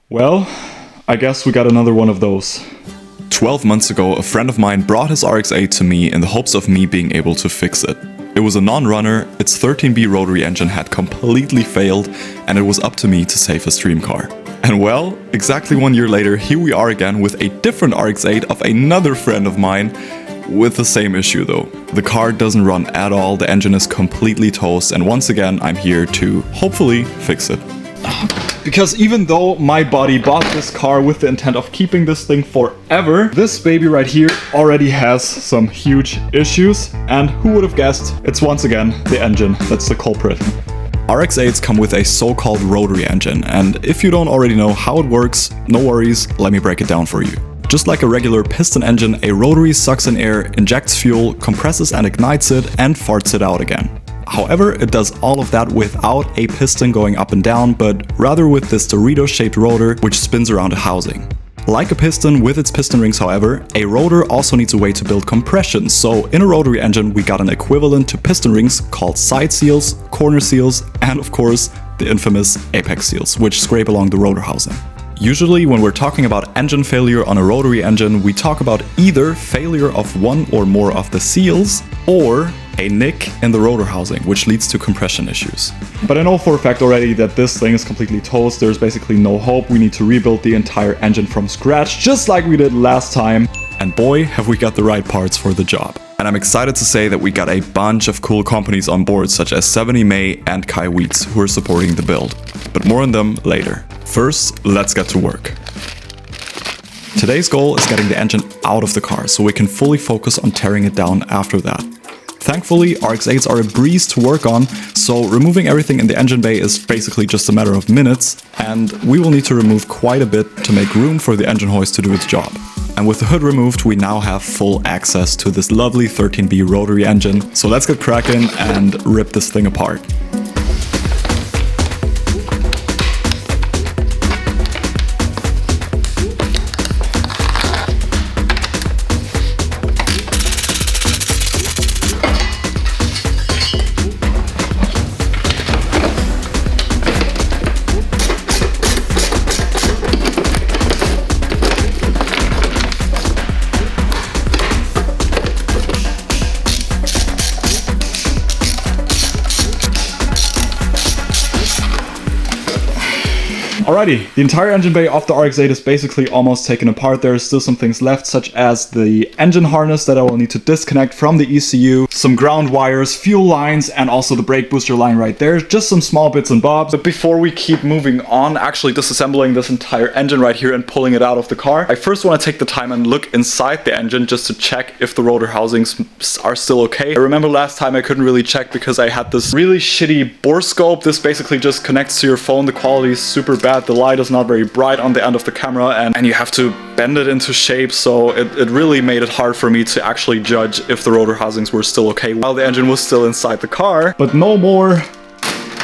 Well, I guess we got another one of those. 12 months ago, a friend of mine brought his RX-8 to me in the hopes of me being able to fix it. It was a non-runner, its 13B rotary engine had completely failed, and it was up to me to save his dream car. And well, exactly 1 year later, here we are again with a different RX-8 of another friend of mine, with the same issue though. The car doesn't run at all, the engine is completely toast, and once again I'm here to hopefully fix it. Because even though my buddy bought this car with the intent of keeping this thing forever, this baby right here already has some huge issues, and who would have guessed, it's once again the engine that's the culprit. RX-8s come with a so-called rotary engine, and if you don't already know how it works, no worries, let me break it down for you. Just like a regular piston engine, a rotary sucks in air, injects fuel, compresses and ignites it, and farts it out again. However, it does all of that without a piston going up and down, but rather with this Dorito-shaped rotor which spins around a housing. Like a piston with its piston rings, however, a rotor also needs a way to build compression, so in a rotary engine we got an equivalent to piston rings called side seals, corner seals, and of course the infamous apex seals, which scrape along the rotor housing. Usually when we're talking about engine failure on a rotary engine, we talk about either failure of one or more of the seals, or a nick in the rotor housing, which leads to compression issues. But I know for a fact already that this thing is completely toast, there's basically no hope, we need to rebuild the entire engine from scratch, just like we did last time. And boy, have we got the right parts for the job. And I'm excited to say that we got a bunch of cool companies on board, such as 70 May and Kaiweets, who are supporting the build. But more on them later. First, let's get to work. Today's goal is getting the engine out of the car, so we can fully focus on tearing it down after that. Thankfully, RX-8s are a breeze to work on, so removing everything in the engine bay is basically just a matter of minutes, and we will need to remove quite a bit to make room for the engine hoist to do its job. And with the hood removed, we now have full access to this lovely 13B rotary engine, so let's get cracking and rip this thing apart. Alrighty, the entire engine bay of the RX-8 is basically almost taken apart. There are still some things left, such as the engine harness that I will need to disconnect from the ECU, some ground wires, fuel lines, and also the brake booster line right there. Just some small bits and bobs. But before we keep moving on, actually disassembling this entire engine right here and pulling it out of the car, I first want to take the time and look inside the engine just to check if the rotor housings are still okay. I remember last time I couldn't really check because I had this really shitty Borescope. This basically just connects to your phone. The quality is super bad. The light is not very bright on the end of the camera, and you have to bend it into shape, so it really made it hard for me to actually judge if the rotor housings were still okay while the engine was still inside the car. But no more,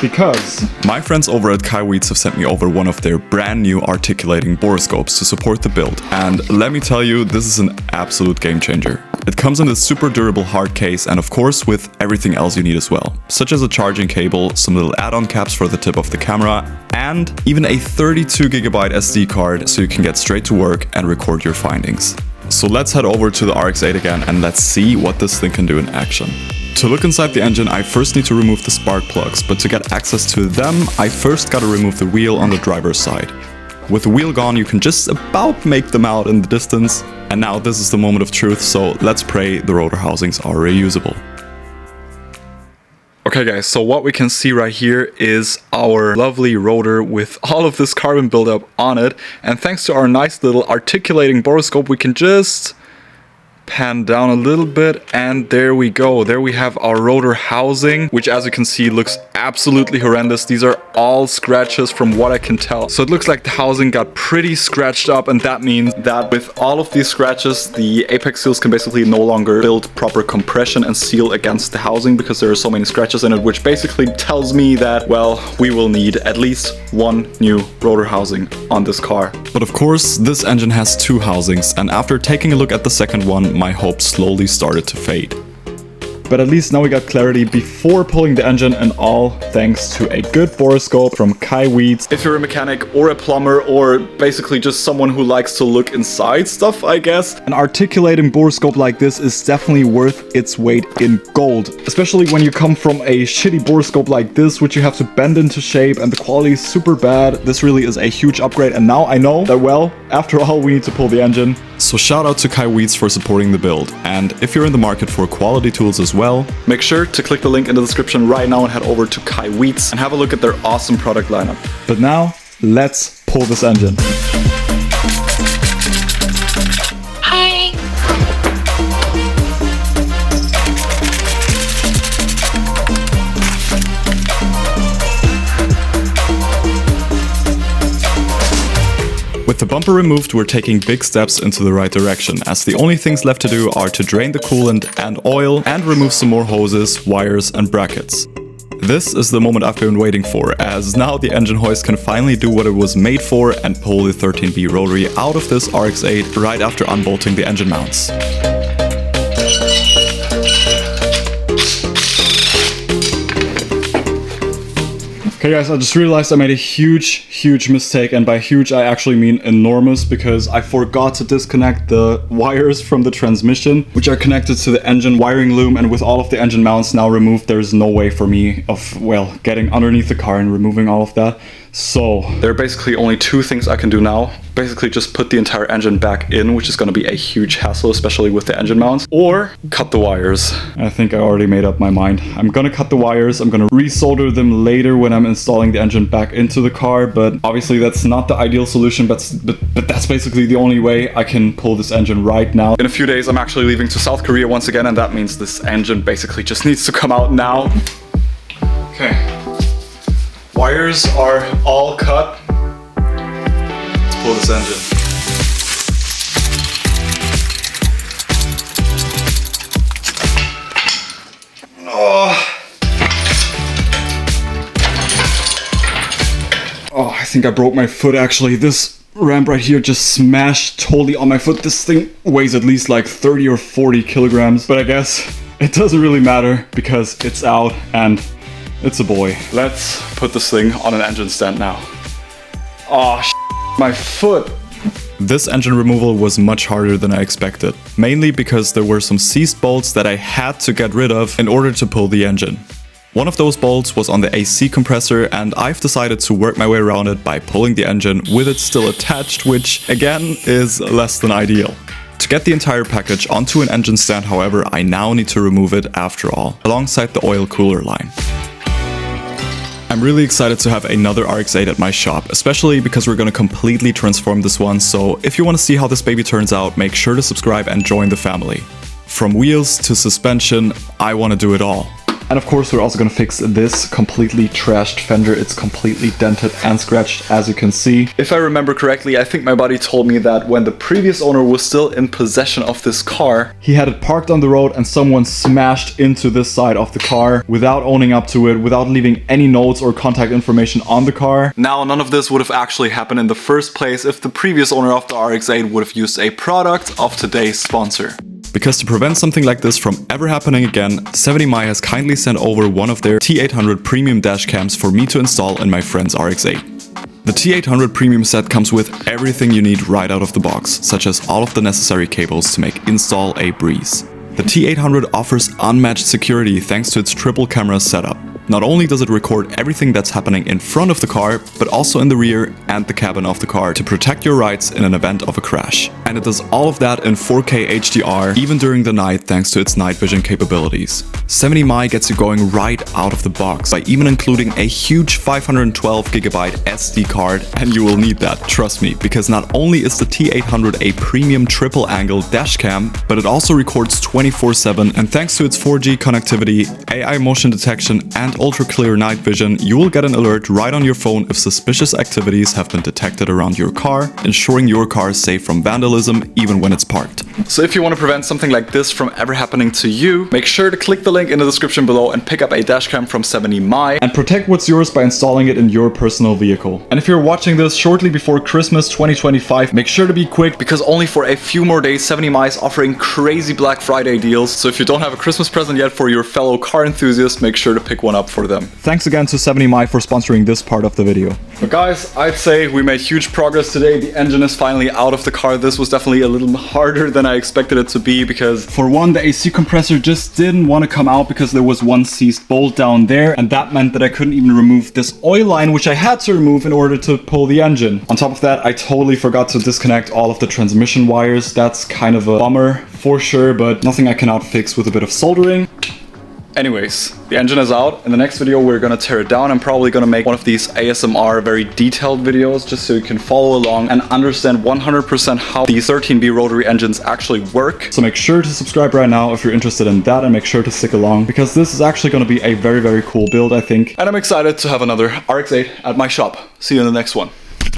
because my friends over at Kaiweets have sent me over one of their brand new articulating borescopes to support the build, and let me tell you, this is an absolute game changer. It comes in this super durable hard case, and of course with everything else you need as well, such as a charging cable, some little add-on caps for the tip of the camera, and even a 32GB SD card so you can get straight to work and record your findings. So let's head over to the RX-8 again and let's see what this thing can do in action. To look inside the engine, I first need to remove the spark plugs, but to get access to them, I first gotta remove the wheel on the driver's side. With the wheel gone, you can just about make them out in the distance. And now this is the moment of truth, so let's pray the rotor housings are reusable. Okay guys, so what we can see right here is our lovely rotor with all of this carbon buildup on it. And thanks to our nice little articulating borescope, we can just pan down a little bit, and there we go. There we have our rotor housing, which as you can see looks absolutely horrendous. These are all scratches from what I can tell. So it looks like the housing got pretty scratched up, and that means that with all of these scratches, the apex seals can basically no longer build proper compression and seal against the housing because there are so many scratches in it, which basically tells me that, well, we will need at least one new rotor housing on this car. But of course, this engine has two housings, and after taking a look at the second one, my hope slowly started to fade. but at least now we got clarity before pulling the engine, and all thanks to a good borescope from Kaiweets. If you're a mechanic or a plumber or basically just someone who likes to look inside stuff, I guess, an articulating borescope like this is definitely worth its weight in gold. Especially when you come from a shitty borescope like this, which you have to bend into shape and the quality is super bad. This really is a huge upgrade, and now I know that, well, after all, we need to pull the engine. So shout out to Kaiweets for supporting the build, and if you're in the market for quality tools as well, make sure to click the link in the description right now and head over to Kaiweets and have a look at their awesome product lineup. But now, let's pull this engine. With the bumper removed, we're taking big steps into the right direction, as the only things left to do are to drain the coolant and oil and remove some more hoses, wires and brackets. This is the moment I've been waiting for, as now the engine hoist can finally do what it was made for and pull the 13B rotary out of this RX-8 right after unbolting the engine mounts. Okay guys, I just realized I made a huge mistake, and by huge I actually mean enormous, because I forgot to disconnect the wires from the transmission, which are connected to the engine wiring loom, and with all of the engine mounts now removed, there's no way for me of, well, getting underneath the car and removing all of that. So there are basically only two things I can do now. Basically just put the entire engine back in, which is going to be a huge hassle, especially with the engine mounts, or cut the wires. I think I already made up my mind. I'm going to cut the wires. I'm going to resolder them later when I'm installing the engine back into the car, but obviously that's not the ideal solution, but that's basically the only way I can pull this engine right now. In a few days I'm actually leaving to South Korea once again, and that means this engine basically just needs to come out now. Okay. Wires are all cut. Let's pull this engine. Oh, I think I broke my foot actually. This ramp right here just smashed totally on my foot. This thing weighs at least like 30 or 40 kilograms, but I guess it doesn't really matter because it's out and it's a boy. Let's put this thing on an engine stand now. Oh, my foot. This engine removal was much harder than I expected, mainly because there were some seized bolts that I had to get rid of in order to pull the engine. One of those bolts was on the AC compressor, and I've decided to work my way around it by pulling the engine with it still attached, which again is less than ideal. To get the entire package onto an engine stand, however, I now need to remove it after all, alongside the oil cooler line. I'm really excited to have another RX-8 at my shop, especially because we're going to completely transform this one, so if you want to see how this baby turns out, make sure to subscribe and join the family. From wheels to suspension, I want to do it all. And of course we're also going to fix this completely trashed fender. It's completely dented and scratched, as you can see. If I remember correctly, I think my buddy told me that when the previous owner was still in possession of this car, he had it parked on the road and someone smashed into this side of the car without owning up to it, without leaving any notes or contact information on the car. Now, none of this would have actually happened in the first place if the previous owner of the RX-8 would have used a product of today's sponsor. Because to prevent something like this from ever happening again, 70mi has kindly sent over one of their T800 premium dash cams for me to install in my friend's RX-8. The T800 premium set comes with everything you need right out of the box, such as all of the necessary cables to make install a breeze. The T800 offers unmatched security thanks to its triple camera setup. Not only does it record everything that's happening in front of the car, but also in the rear and the cabin of the car to protect your rides in an event of a crash. And it does all of that in 4K HDR, even during the night thanks to its night vision capabilities. 70mi gets you going right out of the box by even including a huge 512GB SD card, and you will need that, trust me, because not only is the T800 a premium triple angle dash cam, but it also records 24/7, and thanks to its 4G connectivity, AI motion detection and and ultra clear night vision, you will get an alert right on your phone if suspicious activities have been detected around your car, ensuring your car is safe from vandalism even when it's parked. So if you want to prevent something like this from ever happening to you, make sure to click the link in the description below and pick up a dashcam from 70my and protect what's yours by installing it in your personal vehicle. And if you're watching this shortly before Christmas 2025, make sure to be quick because only for a few more days 70my is offering crazy Black Friday deals. So if you don't have a Christmas present yet for your fellow car enthusiasts, make sure to pick one up for them. Thanks again to 70my for sponsoring this part of the video. But guys, I'd say we made huge progress today. The engine is finally out of the car. This was definitely a little harder than I expected it to be because for one, the AC compressor just didn't want to come out because there was one seized bolt down there, and that meant that I couldn't even remove this oil line, which I had to remove in order to pull the engine. On top of that, I totally forgot to disconnect all of the transmission wires. That's kind of a bummer for sure, but nothing I cannot fix with a bit of soldering. anyways, the engine is out. In the next video, we're gonna tear it down. I'm probably gonna make one of these ASMR very detailed videos just so you can follow along and understand 100% how the 13B rotary engines actually work. So make sure to subscribe right now if you're interested in that, and make sure to stick along because this is actually gonna be a very, very cool build, I think. And I'm excited to have another RX-8 at my shop. See you in the next one.